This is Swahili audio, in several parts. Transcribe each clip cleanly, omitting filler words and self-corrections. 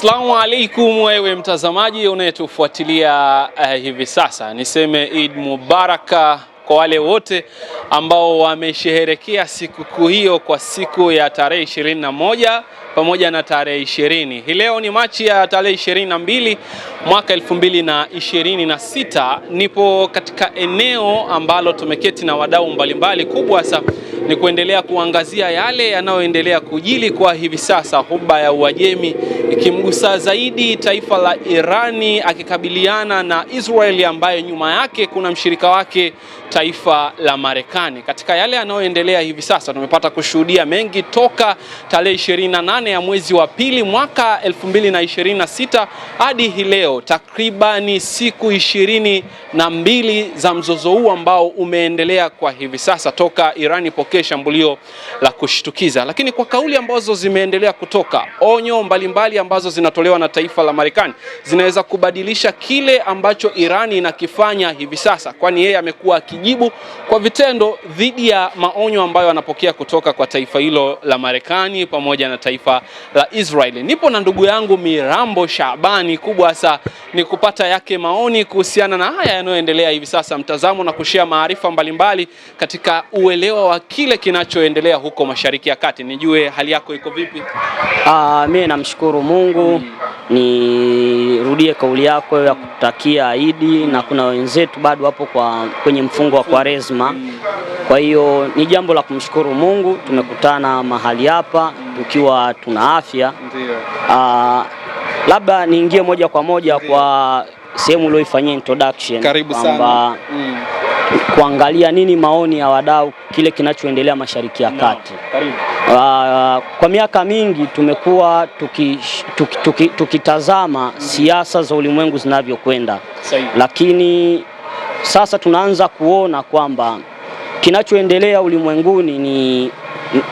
Assalamu alaikum wewe mtazamaji unayetufuatilia hivi sasa. Niseme Eid Mubaraka kwa wale wote ambao wamesherehekea sikukuu hiyo kwa siku ya tarehe 21 pamoja na tarehe 20. Hii leo ni Machi ya tarehe 22 mwaka 2026. Nipo katika eneo ambalo tumeketi na wadau mbalimbali. Kubwa sasa ni kuendelea kuangazia yale yanayoendelea kujili kwa hivi sasa, huba ya Uajemi ikimgusa zaidi taifa la Irani akikabiliana na Israeli ambaye nyuma yake kuna mshirika wake taifa la Marekani. Katika yale yanayoendelea hivi sasa tumepata kushuhudia mengi toka tarehe 28 ya mwezi wa pili mwaka 2026 hadi hii leo, takribani siku 22 za mzozo huu ambao umeendelea kwa hivi sasa toka Irani pokea shambulio la kushtukiza. Lakini kwa kauli ambazo zimeendelea kutoka, onyo mbalimbali ambazo zinatolewa na taifa la Marekani zinaweza kubadilisha kile ambacho Irani inakifanya hivi sasa, kwani yeye amekuwa akijibu kwa vitendo dhidi ya maonyo ambayo anapokea kutoka kwa taifa hilo la Marekani pamoja na taifa la Israeli. Nipo na ndugu yangu Mirambo Shabani. Kubwa hasa ni kupata yake maoni kuhusiana na haya yanayoendelea hivi sasa, mtazamo na kushare maarifa mbalimbali katika uelewa wa kile kinachoendelea huko Mashariki ya Kati. Nijue hali yako iko vipi? Mimi namshukuru Mungu. Nirudie kauli yako ya kutakia Idi, na kuna wenzetu bado hapo kwenye mfungo wa Kwaresma. Kwa hiyo ni jambo la kumshukuru Mungu, tumekutana mahali hapa tukiwa tuna afya. Labda niingie moja kwa moja kwa sehemu ulioifanyia introduction. Karibu sana. Kuangalia nini maoni ya wadau kile kinachoendelea Mashariki ya Kati. Karibu. Kwa miaka mingi tumekuwa tukitazama siasa za ulimwengu zinavyokwenda. Lakini sasa tunaanza kuona kwamba kinachoendelea ulimwenguni ni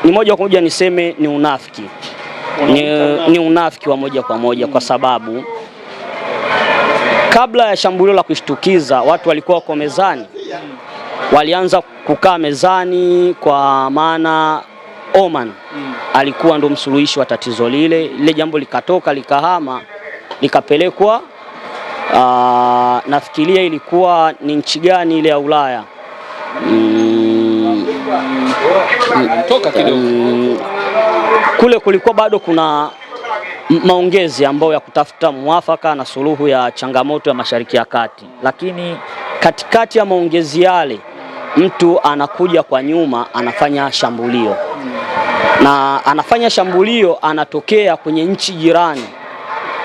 moja kwa moja niseme ni unafiki. Ni unafiki wa moja kwa moja, kwa sababu kabla ya shambulio la kushtukiza watu walikuwa wako mezani. Walianza kukaa mezani kwa maana Oman alikuwa ndo msuluhishi wa tatizo lile. Ile jambo likatoka likahama likapelekwa, nafikiria ilikuwa ni nchi gani ile ya Ulaya, kule kulikuwa bado kuna maongezi ambayo ya kutafuta mwafaka na suluhu ya changamoto ya Mashariki ya Kati. Lakini katikati ya maongezi yale mtu anakuja kwa nyuma anafanya shambulio, na anafanya shambulio anatokea kwenye nchi jirani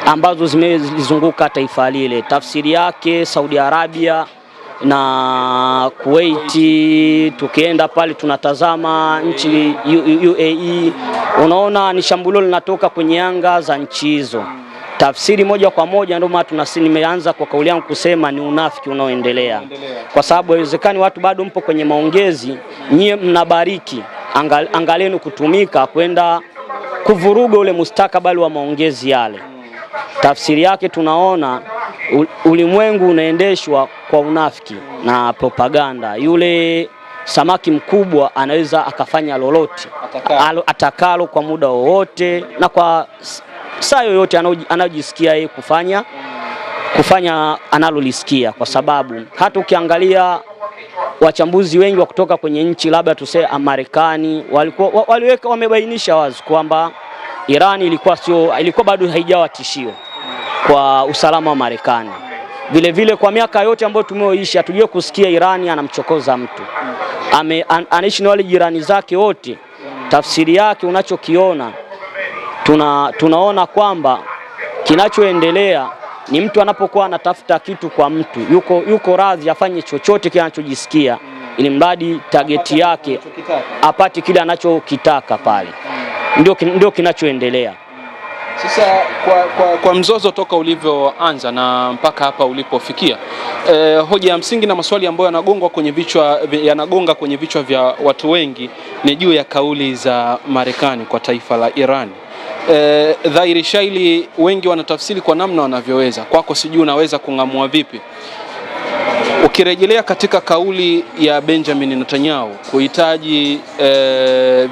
ambazo zimezunguka taifa lile. Tafsiri yake Saudi Arabia na Kuwait. Tukienda pale tunatazama nchi UAE, unaona ni shambulio linatoka kwenye anga za nchi hizo. Tafsiri moja kwa moja ndio maana nimeanza kwa kauli yangu kusema ni unafiki unaoendelea, kwa sababu haiwezekani watu bado mpo kwenye maongezi, nyie mnabariki angalenu kutumika kwenda kuvuruga ule mustakabali wa maongezi yale. Tafsiri yake tunaona ulimwengu unaendeshwa kwa unafiki na propaganda. Yule samaki mkubwa anaweza akafanya lolote atakalo kwa muda wowote na kwa saa yoyote anayojisikia yeye kufanya analolisikia, kwa sababu hata ukiangalia wachambuzi wengi wa kutoka kwenye nchi labda tuseme Marekani waliweka wamebainisha wazi kwamba Iran ilikuwa bado haijawa tishio kwa usalama wa Marekani. Vile vile kwa miaka yote ambayo tumeoishi hatujue kusikia Irani anamchokoza mtu. Anaishi na wale jirani zake wote. Tafsiri yake unachokiona tunaona kwamba kinachoendelea ni mtu anapokuwa anatafuta kitu kwa mtu yuko radhi afanye chochote kile anachojisikia, ili mradi target yake apate kile anachokitaka pale. Ndio kinachoendelea. Sasa kwa mzozo toka ulivyoanza na mpaka hapa ulipofikia, hoja ya msingi na maswali ambayo yanagonga kwenye vichwa vya watu wengi ni juu ya kauli za Marekani kwa taifa la Iran. Dhahiri shaili wengi wanatafsiri kwa namna wanavyoweza. Kwako sijui unaweza kungamua vipi Tukirejelea katika kauli ya Benjamin Netanyahu kuhitaji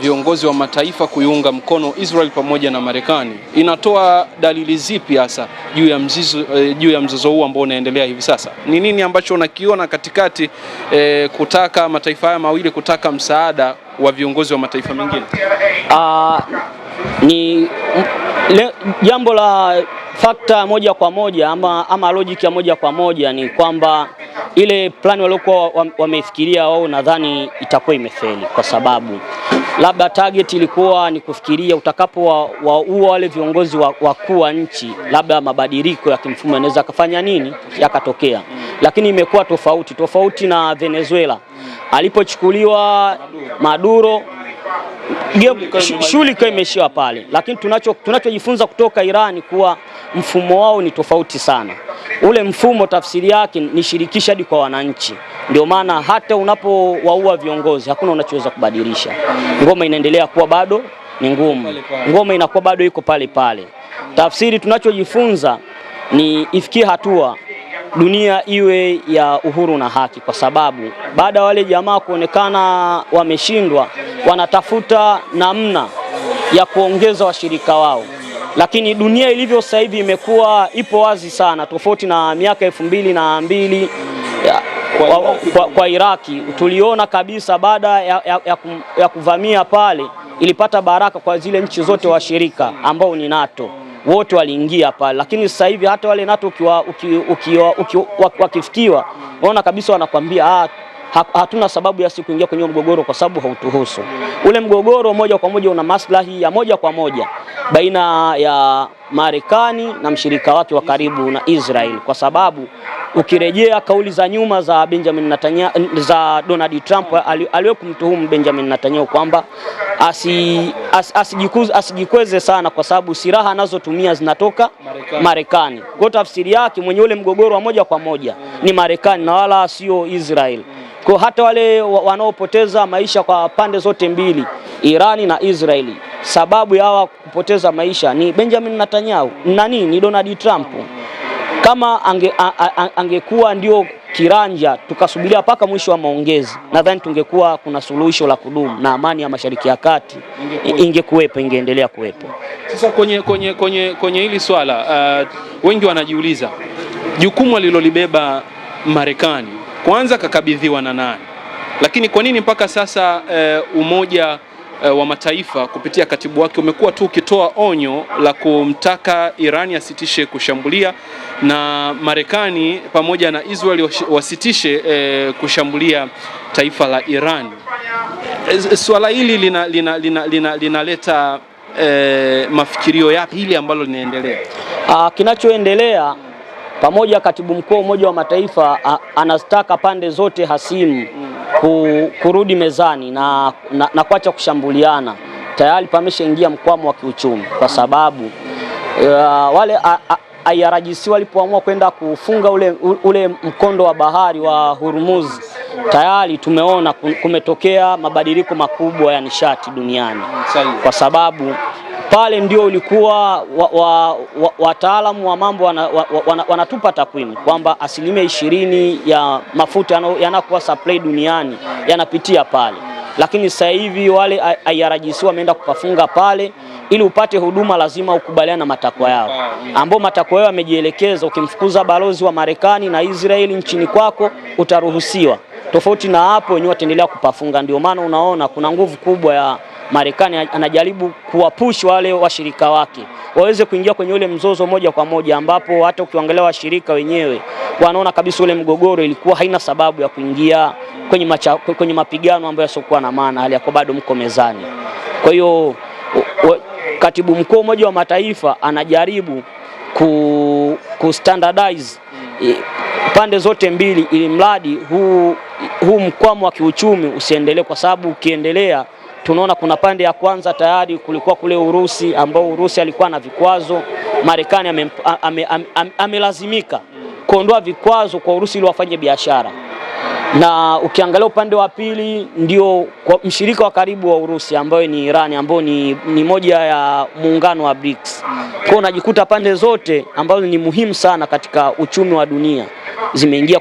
viongozi wa mataifa kuiunga mkono Israel pamoja na Marekani, inatoa dalili zipi hasa juu ya mzozo huu ambao unaendelea hivi sasa? Ni nini ambacho unakiona katikati kutaka mataifa haya mawili kutaka msaada wa viongozi wa mataifa mengine? Ni jambo la fakta moja kwa moja ama logic ya moja kwa moja ni kwamba ile plani waliokuwa wamefikiria wao nadhani itakuwa imefeli, kwa sababu labda target ilikuwa ni kufikiria utakapo waua wale viongozi wakuu wa nchi, labda mabadiliko ya kimfumo yanaweza kufanya nini yakatokea, lakini imekuwa tofauti na Venezuela alipochukuliwa Maduro. Shughuli imeishia pale, lakini tunachojifunza kutoka Irani kuwa mfumo wao ni tofauti sana. Ule mfumo tafsiri yake ni shirikisha hadi kwa wananchi, ndio maana hata unapowaua viongozi hakuna unachoweza kubadilisha. Ngoma inaendelea kuwa bado ni ngumu, ngoma inakuwa bado iko pale pale. Tafsiri tunachojifunza ni ifikie hatua dunia iwe ya uhuru na haki, kwa sababu baada ya wale jamaa kuonekana wameshindwa, wanatafuta namna ya kuongeza washirika wao. Lakini dunia ilivyo sasa hivi ipo wazi sana, tofauti na miaka 2002 kwa Iraki. Tuliona kabisa baada ya kuvamia pale ilipata baraka kwa zile nchi zote washirika ambao ni NATO, wote waliingia pale. Lakini sasa hivi hata wale NATO wakifikiwa, unaona kabisa wanakwambia hatuna sababu ya sisi kuingia kwenye mgogoro kwa sababu hautuhusu. Ule mgogoro moja kwa moja una maslahi ya moja kwa moja baina ya Marekani na mshirika wake wa karibu na Israel, kwa sababu ukirejea kauli za nyuma za Benjamin Netanyahu, za Donald Trump aliyokumtuhumu Benjamin Netanyahu kwamba asijikweze sana kwa sababu silaha anazotumia zinatoka Marekani. Kwa tafsiri yake mwenye ule mgogoro wa moja kwa moja ni Marekani na wala sio Israel. Kwa hata wale wanaopoteza maisha kwa pande zote mbili, Irani na Israeli, sababu ya hawa kupoteza maisha ni Benjamin Netanyahu ni Donald Trump. Kama angekuwa ndio kiranja tukasubiria mpaka mwisho wa maongezi, nadhani tungekuwa kuna suluhisho la kudumu na amani ya Mashariki ya Kati ingeendelea kuwepo. Sasa kwenye hili swala wengi wanajiuliza jukumu alilolibeba Marekani kwanza kakabidhiwa na nani? Lakini kwa nini mpaka sasa Umoja wa Mataifa kupitia katibu wake umekuwa tu ukitoa onyo la kumtaka Irani asitishe kushambulia na Marekani pamoja na Israel wasitishe kushambulia taifa la Iran? Swala hili linaleta mafikirio yapi hili ambalo linaendelea? Kinachoendelea pamoja, katibu mkuu wa Umoja wa Mataifa anastaka pande zote hasimu kurudi mezani na kuacha kushambuliana. Tayari pameshaingia mkwamo wa kiuchumi, kwa sababu wale IRGC walipoamua kwenda kufunga ule mkondo wa bahari wa Hormuz, tayari tumeona kumetokea mabadiliko makubwa ya nishati duniani, kwa sababu pale ndio ulikuwa wataalamu wa mambo wanatupa takwimu kwamba 20% ya mafuta yanakuwa supply duniani yanapitia pale. Lakini sasa hivi wale IRGC wameenda kupafunga pale, ili upate huduma lazima ukubaliane na matakwa yao, ambao matakwa yao yamejielekeza. Ukimfukuza balozi wa Marekani na Israeli nchini kwako utaruhusiwa, tofauti na hapo wenyewe wataendelea kupafunga. Ndio maana unaona kuna nguvu kubwa ya Marekani anajaribu kuwapush wale washirika wake waweze kuingia kwenye ule mzozo moja kwa moja, ambapo hata ukiangalia washirika wenyewe wanaona kabisa ule mgogoro ilikuwa haina sababu ya kuingia kwenye mapigano ambayo yasiokuwa na maana, hali yako bado mko mezani. Kwa hiyo katibu mkuu wa Umoja wa Mataifa anajaribu standardize pande zote mbili, ili mradi huu mkwamo wa kiuchumi usiendelee, kwa sababu ukiendelea tunaona kuna pande ya kwanza tayari kulikuwa kule Urusi, ambao Urusi alikuwa na vikwazo. Marekani amelazimika kuondoa vikwazo kwa Urusi ili wafanye biashara. Na ukiangalia upande wa pili ndio kwa mshirika wa karibu wa Urusi ambayo ni Iran, ambayo ni moja ya muungano wa BRICS. Kwa unajikuta pande zote ambazo ni muhimu sana katika uchumi wa dunia zimeingia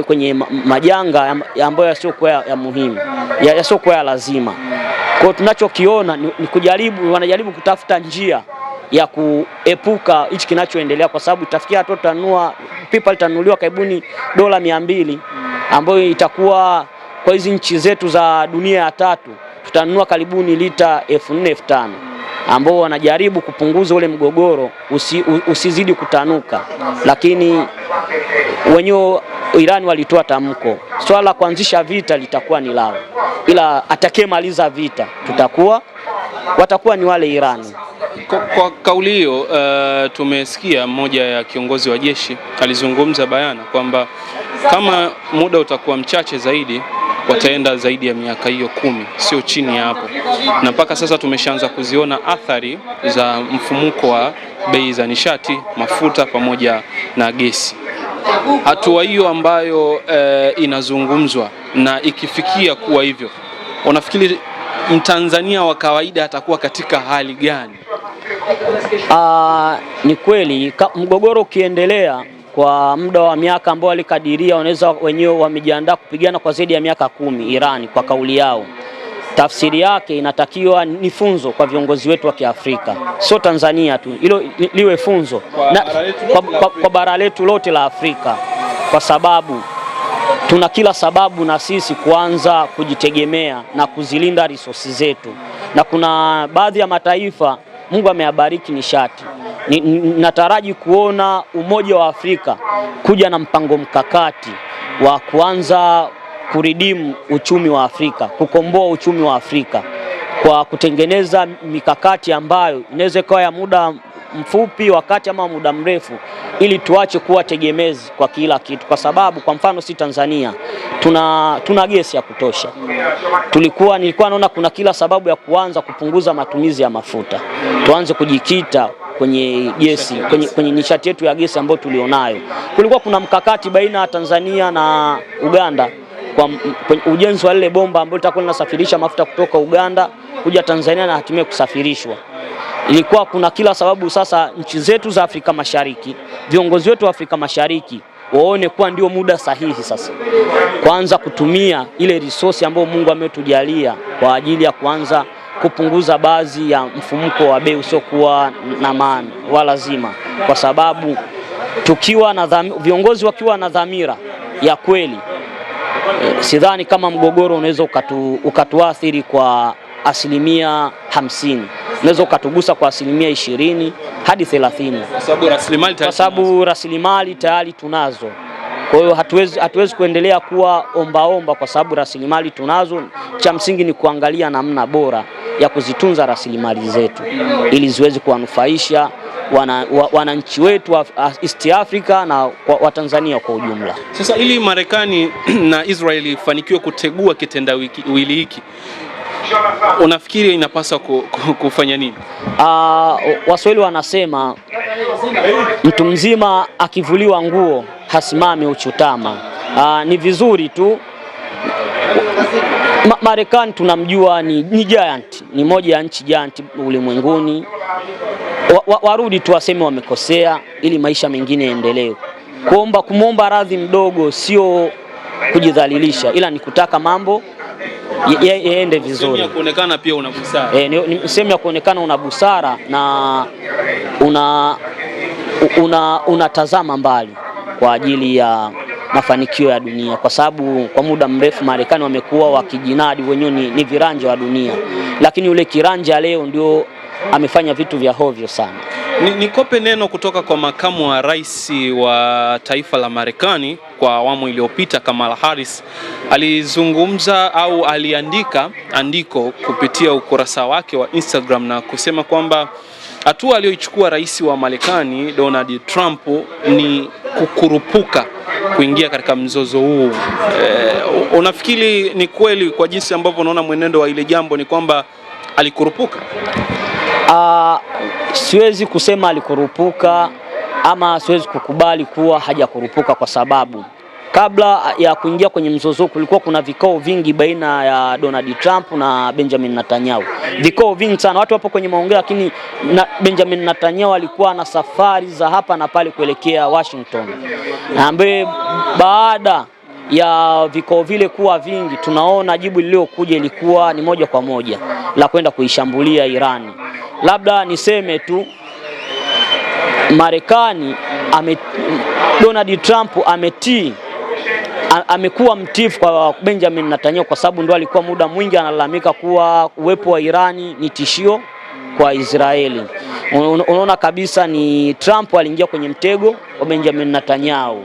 kwenye majanga ambayo yasiokuwa ya muhimu, yasiokuwa ya lazima. Kwa hiyo tunachokiona ni wanajaribu kutafuta njia ya kuepuka hichi kinachoendelea, kwa sababu itafikia hatua pipa litanunuliwa karibuni dola 200, ambayo itakuwa kwa hizi nchi zetu za dunia ya tatu tutanunua karibuni lita 4,000-5,000, ambao wanajaribu kupunguza ule mgogoro usizidi kutanuka. Lakini wenyewe Iran walitoa tamko, swala la kuanzisha vita litakuwa ni lao, ila atakayemaliza vita watakuwa ni wale Irani. Kwa kauli hiyo tumesikia mmoja ya kiongozi wa jeshi alizungumza bayana kwamba kama muda utakuwa mchache zaidi wataenda zaidi ya miaka hiyo 10, sio chini ya hapo, na mpaka sasa tumeshaanza kuziona athari za mfumuko wa bei za nishati, mafuta pamoja na gesi. Hatua hiyo ambayo inazungumzwa na ikifikia kuwa hivyo, unafikiri Mtanzania wa kawaida atakuwa katika hali gani? Ni kweli mgogoro ukiendelea kwa muda wa miaka ambao walikadiria wanaweza wenyewe wamejiandaa kupigana kwa zaidi ya miaka 10 Irani, kwa kauli yao, tafsiri yake inatakiwa ni funzo kwa viongozi wetu wa Kiafrika, sio Tanzania tu, hilo liwe funzo kwa bara letu lote la Afrika, kwa sababu tuna kila sababu na sisi kuanza kujitegemea na kuzilinda resources zetu, na kuna baadhi ya mataifa Mungu ameyabariki nishati. Nataraji kuona Umoja wa Afrika kuja na mpango mkakati wa kuanza kuridimu uchumi wa Afrika, kukomboa uchumi wa Afrika kwa kutengeneza mikakati ambayo inaweza kuwa ya muda mfupi, wakati ama muda mrefu, ili tuache kuwa tegemezi kwa kila kitu. Kwa sababu kwa mfano si Tanzania tuna gesi ya kutosha. Nilikuwa naona kuna kila sababu ya kuanza kupunguza matumizi ya mafuta, tuanze kujikita kwenye gesi, kwenye nishati yetu ya gesi ambayo tulionayo. Kulikuwa kuna mkakati baina ya Tanzania na Uganda kwa ujenzi wa lile bomba ambalo litakuwa linasafirisha mafuta kutoka Uganda kuja Tanzania na hatimaye kusafirishwa. Ilikuwa kuna kila sababu sasa nchi zetu za Afrika Mashariki, viongozi wetu wa Afrika Mashariki waone kuwa ndio muda sahihi sasa kuanza kutumia ile resource ambayo Mungu ametujalia kwa ajili ya kuanza kupunguza baadhi ya mfumuko wa bei usiokuwa na maana wala lazima, kwa sababu viongozi wakiwa na dhamira ya kweli, sidhani kama mgogoro unaweza ukatuathiri kwa 50%, unaweza ukatugusa kwa 20 hadi 30, kwa sababu rasilimali tayari tunazo. Kwa hiyo hatuwezi kuendelea kuwa ombaomba, kwa sababu rasilimali tunazo. Cha msingi ni kuangalia namna bora ya kuzitunza rasilimali zetu ili ziweze kuwanufaisha wananchi wetu wa East Africa na wa Tanzania kwa ujumla. Sasa ili Marekani na Israeli ifanikiwe kutegua kitendawili hiki, unafikiri inapaswa kufanya nini? Waswahili wanasema mtu mzima akivuliwa nguo hasimami uchutama. Ni vizuri tu Marekani tunamjua ni giant, ni moja ya nchi giant ulimwenguni. Warudi tu waseme wamekosea ili maisha mengine yaendelee. Kumwomba radhi mdogo sio kujidhalilisha, ila ni kutaka mambo yaende vizuri. Sehemu ya kuonekana pia una busara. Ni sehemu ya kuonekana una busara na unatazama mbali kwa ajili ya mafanikio ya dunia, kwa sababu kwa muda mrefu Marekani wamekuwa wakijinadi wenyewe ni viranja wa dunia, lakini yule kiranja leo ndio amefanya vitu vya hovyo sana. Nikope neno kutoka kwa makamu wa rais wa taifa la Marekani kwa awamu iliyopita, Kamala Harris. Alizungumza au aliandika andiko kupitia ukurasa wake wa Instagram na kusema kwamba hatua aliyoichukua rais wa Marekani Donald Trump ni kukurupuka kuingia katika mzozo huu. Unafikiri ni kweli kwa jinsi ambavyo unaona mwenendo wa ile jambo ni kwamba alikurupuka? Siwezi kusema alikurupuka ama siwezi kukubali kuwa hajakurupuka, kwa sababu kabla ya kuingia kwenye mzozo kulikuwa kuna vikao vingi baina ya Donald Trump na Benjamin Netanyahu. Vikao vingi sana, watu wapo kwenye maongezi, lakini Benjamin Netanyahu alikuwa na safari za hapa na pale kuelekea Washington, ambaye baada ya vikao vile kuwa vingi, tunaona jibu lililokuja ilikuwa ni moja kwa moja la kwenda kuishambulia Irani. Labda niseme tu Marekani Donald Trump amekuwa mtifu kwa Benjamin Netanyahu kwa sababu ndo alikuwa muda mwingi analalamika kuwa uwepo wa Irani ni tishio kwa Israeli. Unaona kabisa ni Trump aliingia kwenye mtego wa Benjamin Netanyahu.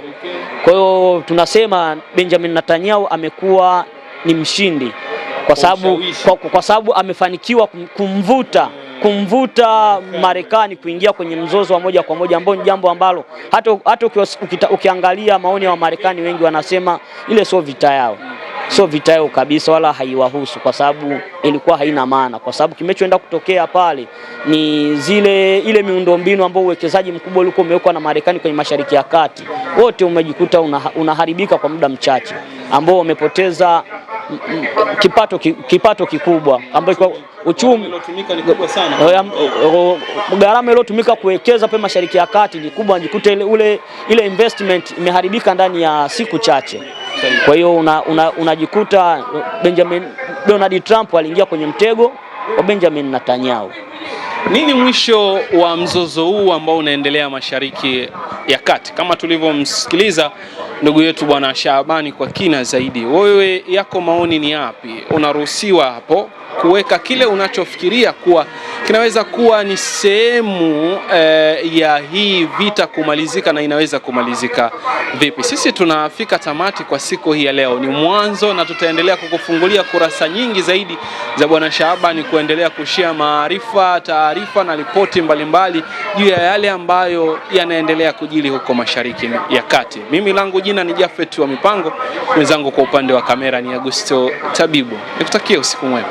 Kwa hiyo tunasema Benjamin Netanyahu amekuwa ni mshindi kwa sababu amefanikiwa kumvuta Marekani kuingia kwenye mzozo wa moja kwa moja, ambao ni jambo ambalo hata ukiangalia maoni ya Marekani wengi wanasema ile sio vita yao. Sio vita yao kabisa, wala haiwahusu, kwa sababu ilikuwa haina maana, kwa sababu kimechoenda kutokea pale ni ile miundombinu ambayo uwekezaji mkubwa ulikuwa umewekwa na Marekani kwenye Mashariki ya Kati, wote umejikuta unaharibika kwa muda mchache, ambao umepoteza kipato kikubwa, ambapo uchumi ulotumika ni kubwa sana. Gharama iliyotumika kuwekeza pale Mashariki ya Kati ni kubwa, unajikuta ile investment imeharibika ndani ya siku chache. Kwa hiyo unajikuta Donald Trump aliingia kwenye mtego wa Benjamin Netanyahu. Nini mwisho wa mzozo huu ambao unaendelea Mashariki ya Kati? Kama tulivyomsikiliza ndugu yetu Bwana Shabani kwa kina zaidi, wewe yako maoni ni yapi? Unaruhusiwa hapo kuweka kile unachofikiria kuwa kinaweza kuwa ni sehemu ya hii vita kumalizika, na inaweza kumalizika vipi? Sisi tunafika tamati kwa siku hii ya leo, ni mwanzo, na tutaendelea kukufungulia kurasa nyingi zaidi za Bwana Shabani kuendelea kushia maarifa, taarifa na ripoti mbalimbali juu ya yale ambayo yanaendelea kujili huko Mashariki ya Kati. Mimi langu jina ni Jafet wa Mipango, mwenzangu kwa upande wa kamera ni Augusto Tabibu. Nikutakia usiku mwema.